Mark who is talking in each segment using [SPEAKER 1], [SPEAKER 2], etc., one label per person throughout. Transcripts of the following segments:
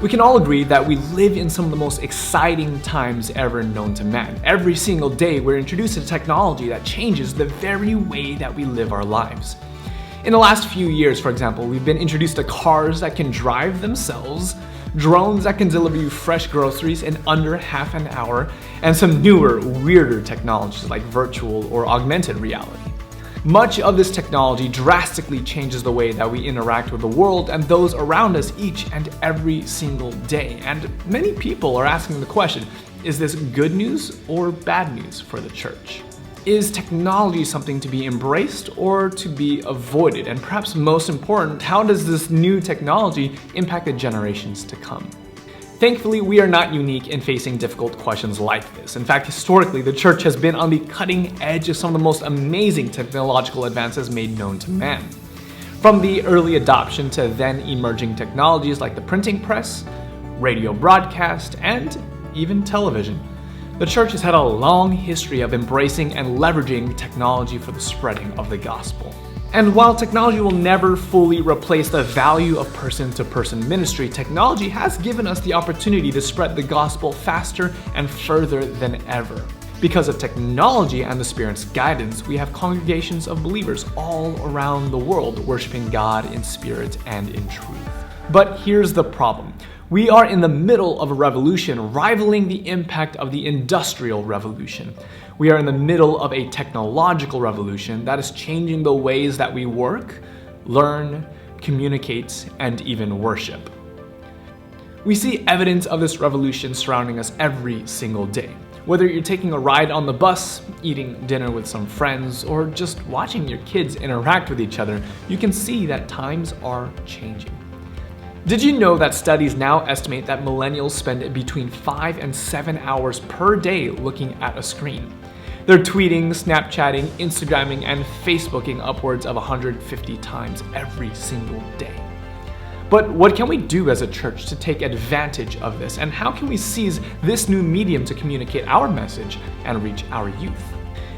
[SPEAKER 1] We can all agree that we live in some of the most exciting times ever known to man. Every single day, we're introduced to technology that changes the very way that we live our lives. In the last few years, for example, we've been introduced to cars that can drive themselves, drones that can deliver you fresh groceries in under half an hour, and some newer, weirder technologies like virtual or augmented reality. Much of this technology drastically changes the way that we interact with the world and those around us each and every single day. And many people are asking the question, is this good news or bad news for the church? Is technology something to be embraced or to be avoided? And perhaps most important, how does this new technology impact the generations to come? Thankfully, we are not unique in facing difficult questions like this. In fact, historically, the church has been on the cutting edge of some of the most amazing technological advances made known to man. From the early adoption to then emerging technologies like the printing press, radio broadcast, and even television, the church has had a long history of embracing and leveraging technology for the spreading of the gospel. And while technology will never fully replace the value of person-to-person ministry, technology has given us the opportunity to spread the gospel faster and further than ever. Because of technology and the Spirit's guidance, we have congregations of believers all around the world worshiping God in spirit and in truth. But here's the problem. We are in the middle of a revolution rivaling the impact of the Industrial Revolution. We are in the middle of a technological revolution that is changing the ways that we work, learn, communicate, and even worship. We see evidence of this revolution surrounding us every single day. Whether you're taking a ride on the bus, eating dinner with some friends, or just watching your kids interact with each other, you can see that times are changing. Did you know that studies now estimate that millennials spend between 5 and 7 hours per day looking at a screen? They're tweeting, Snapchatting, Instagramming, and Facebooking upwards of 150 times every single day. But what can we do as a church to take advantage of this? And how can we seize this new medium to communicate our message and reach our youth?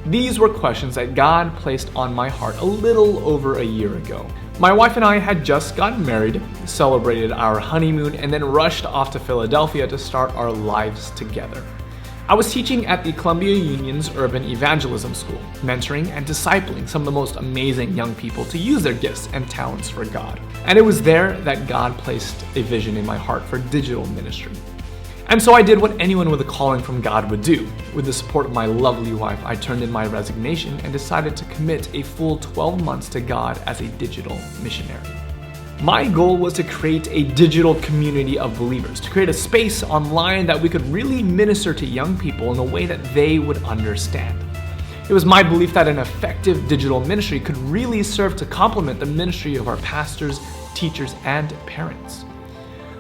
[SPEAKER 1] These were questions that God placed on my heart a little over a year ago. My wife and I had just gotten married, celebrated our honeymoon, and then rushed off to Philadelphia to start our lives together. I was teaching at the Columbia Union's Urban Evangelism School, mentoring and discipling some of the most amazing young people to use their gifts and talents for God. And it was there that God placed a vision in my heart for digital ministry. And so I did what anyone with a calling from God would do. With the support of my lovely wife, I turned in my resignation and decided to commit a full 12 months to God as a digital missionary. My goal was to create a digital community of believers, to create a space online that we could really minister to young people in a way that they would understand. It was my belief that an effective digital ministry could really serve to complement the ministry of our pastors, teachers, and parents.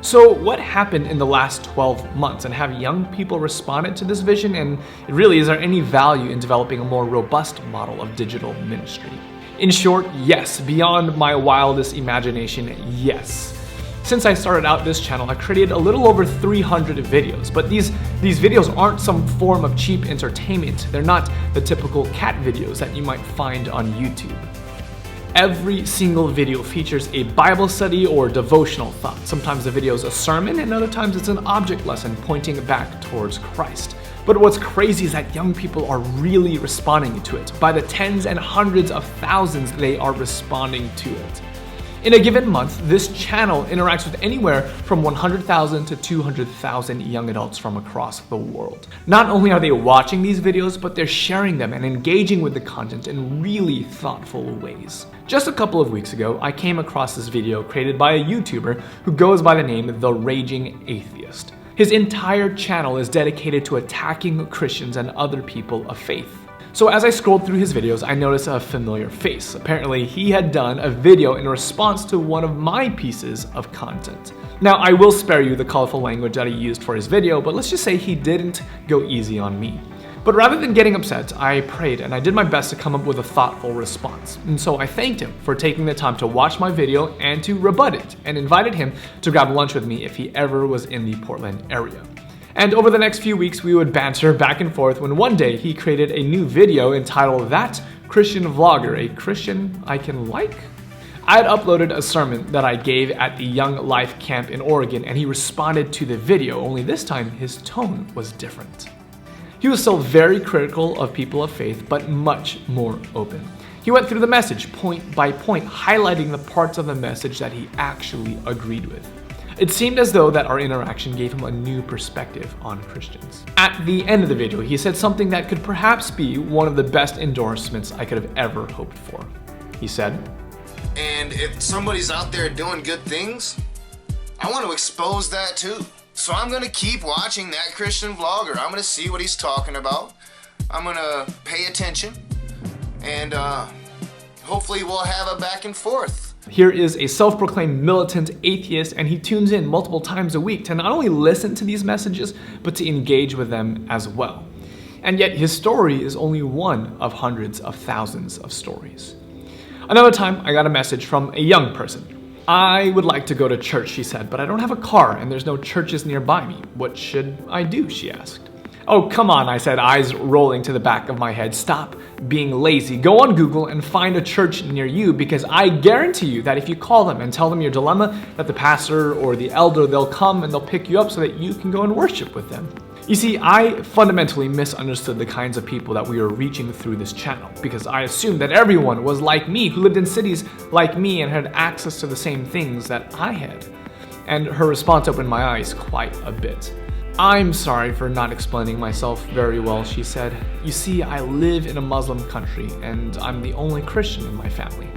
[SPEAKER 1] So what happened in the last 12 months, and have young people responded to this vision? And really, is there any value in developing a more robust model of digital ministry? In short, yes. Beyond my wildest imagination, yes. Since I started out this channel, I created a little over 300 videos, but these videos aren't some form of cheap entertainment. They're not the typical cat videos that you might find on YouTube. Every single video features a Bible study or devotional thought. Sometimes the video is a sermon, and other times it's an object lesson pointing back towards Christ. But what's crazy is that young people are really responding to it. By the tens and hundreds of thousands, they are responding to it. In a given month, this channel interacts with anywhere from 100,000 to 200,000 young adults from across the world. Not only are they watching these videos, but they're sharing them and engaging with the content in really thoughtful ways. Just a couple of weeks ago, I came across this video created by a YouTuber who goes by the name The Raging Atheist. His entire channel is dedicated to attacking Christians and other people of faith. So as I scrolled through his videos, I noticed a familiar face. Apparently, he had done a video in response to one of my pieces of content. Now, I will spare you the colorful language that he used for his video, but let's just say he didn't go easy on me. But rather than getting upset, I prayed and I did my best to come up with a thoughtful response. And so I thanked him for taking the time to watch my video and to rebut it, and invited him to grab lunch with me if he ever was in the Portland area. And over the next few weeks, we would banter back and forth when one day he created a new video entitled That Christian Vlogger, a Christian I Can Like? I had uploaded a sermon that I gave at the Young Life Camp in Oregon, and he responded to the video, only this time his tone was different. He was still very critical of people of faith, but much more open. He went through the message point by point, highlighting the parts of the message that he actually agreed with. It seemed as though that our interaction gave him a new perspective on Christians. At the end of the video, he said something that could perhaps be one of the best endorsements I could have ever hoped for. He said,
[SPEAKER 2] "And if somebody's out there doing good things, I want to expose that too. So I'm going to keep watching That Christian Vlogger. I'm going to see what he's talking about. I'm going to pay attention, and hopefully we'll have a back and forth."
[SPEAKER 1] Here is a self-proclaimed militant atheist, and he tunes in multiple times a week to not only listen to these messages, but to engage with them as well. And yet his story is only one of hundreds of thousands of stories. Another time, I got a message from a young person. "I would like to go to church," she said, "but I don't have a car and there's no churches nearby me. What should I do?" she asked. "Oh, come on," I said, eyes rolling to the back of my head. "Stop being lazy. Go on Google and find a church near you, because I guarantee you that if you call them and tell them your dilemma, that the pastor or the elder, they'll come and they'll pick you up so that you can go and worship with them." You see, I fundamentally misunderstood the kinds of people that we were reaching through this channel, because I assumed that everyone was like me, who lived in cities like me and had access to the same things that I had. And her response opened my eyes quite a bit. "I'm sorry for not explaining myself very well," she said. "You see, I live in a Muslim country and I'm the only Christian in my family.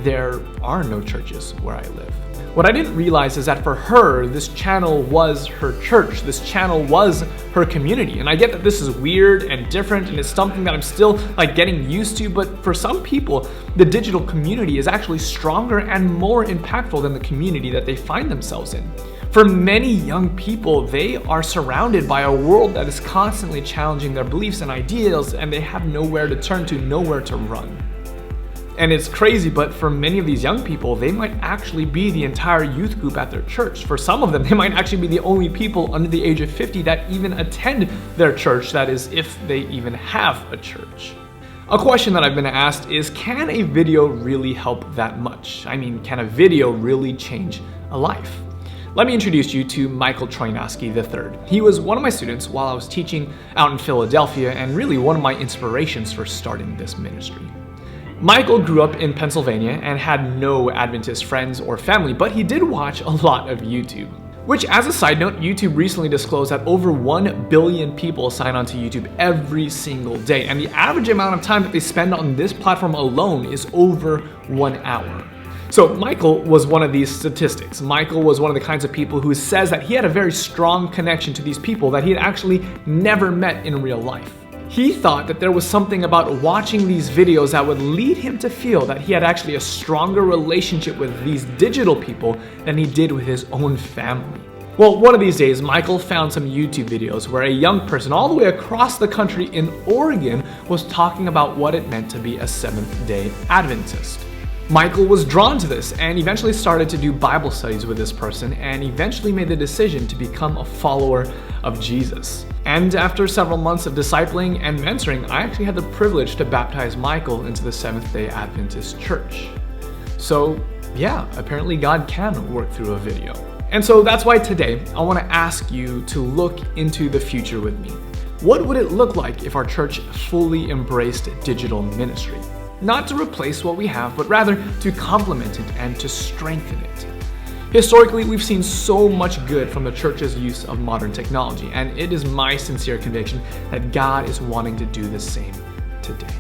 [SPEAKER 1] There are no churches where I live." What I didn't realize is that for her, this channel was her church. This channel was her community. And I get that this is weird and different, and it's something that I'm still getting used to, but for some people, the digital community is actually stronger and more impactful than the community that they find themselves in. For many young people, they are surrounded by a world that is constantly challenging their beliefs and ideals, and they have nowhere to turn to, nowhere to run. And it's crazy, but for many of these young people, they might actually be the entire youth group at their church. For some of them, they might actually be the only people under the age of 50 that even attend their church, that is, if they even have a church. A question that I've been asked is, can a video really help that much? I mean, can a video really change a life? Let me introduce you to Michael Trojanowski III. He was one of my students while I was teaching out in Philadelphia, and really one of my inspirations for starting this ministry. Michael grew up in Pennsylvania and had no Adventist friends or family, but he did watch a lot of YouTube. Which, as a side note, YouTube recently disclosed that over 1 billion people sign on to YouTube every single day, and the average amount of time that they spend on this platform alone is over 1 hour. So Michael was one of these statistics. Michael was one of the kinds of people who says that he had a very strong connection to these people that he had actually never met in real life. He thought that there was something about watching these videos that would lead him to feel that he had actually a stronger relationship with these digital people than he did with his own family. Well, one of these days, Michael found some YouTube videos where a young person all the way across the country in Oregon was talking about what it meant to be a Seventh-day Adventist. Michael was drawn to this and eventually started to do Bible studies with this person, and eventually made the decision to become a follower of Jesus. And after several months of discipling and mentoring, I actually had the privilege to baptize Michael into the Seventh-day Adventist Church. So yeah, apparently God can work through a video. And so that's why today I want to ask you to look into the future with me. What would it look like if our church fully embraced digital ministry? Not to replace what we have, but rather to complement it and to strengthen it. Historically, we've seen so much good from the church's use of modern technology, and it is my sincere conviction that God is wanting to do the same today.